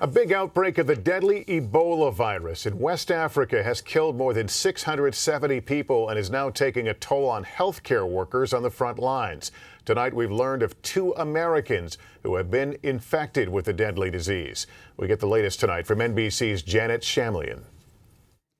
A big outbreak of the deadly Ebola virus in West Africa has killed more than 670 people and is now taking a toll on healthcare workers on the front lines. Tonight, we've learned of 2 Americans who have been infected with the deadly disease. We get the latest tonight from NBC's Janet Shamlian.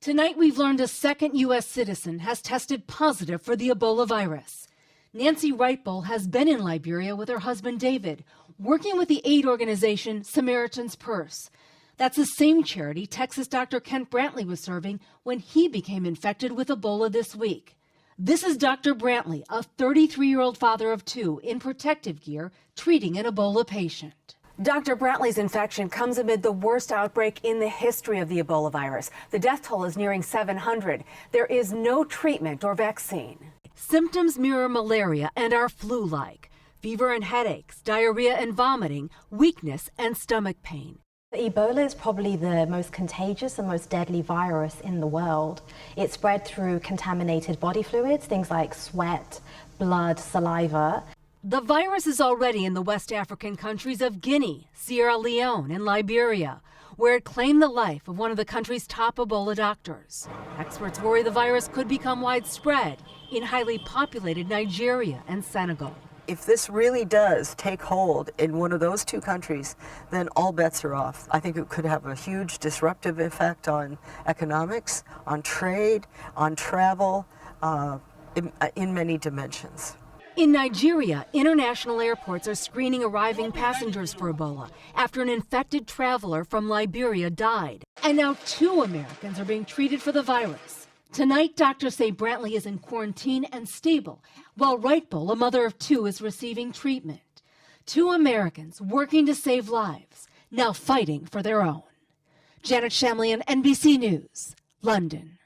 Tonight, we've learned a second U.S. citizen has tested positive for the Ebola virus. Nancy Wrightbull has been in Liberia with her husband David, working with the aid organization Samaritan's Purse. That's the same charity Texas Dr. Kent Brantley was serving when he became infected with Ebola this week. This is Dr. Brantley, a 33-year-old father of 2 in protective gear, treating an Ebola patient. Dr. Brantley's infection comes amid the worst outbreak in the history of the Ebola virus. The death toll is nearing 700. There is no treatment or vaccine. Symptoms mirror malaria and are flu-like. Fever and headaches, diarrhea and vomiting, weakness and stomach pain. Ebola is probably the most contagious and most deadly virus in the world. It's spread through contaminated body fluids, things like sweat, blood, saliva. The virus is already in the West African countries of Guinea, Sierra Leone, and Liberia, where it claimed the life of one of the country's top Ebola doctors. Experts worry the virus could become widespread in highly populated Nigeria and Senegal. If this really does take hold in one of those 2 countries, then all bets are off. I think it could have a huge disruptive effect on economics, on trade, on travel, in many dimensions. In Nigeria, international airports are screening arriving passengers for Ebola after an infected traveler from Liberia died. And now 2 Americans are being treated for the virus. Tonight, doctors say Brantley is in quarantine and stable, while Wrightbull, a mother of 2, is receiving treatment. 2 Americans working to save lives, now fighting for their own. Janet Shamlian, NBC News, London.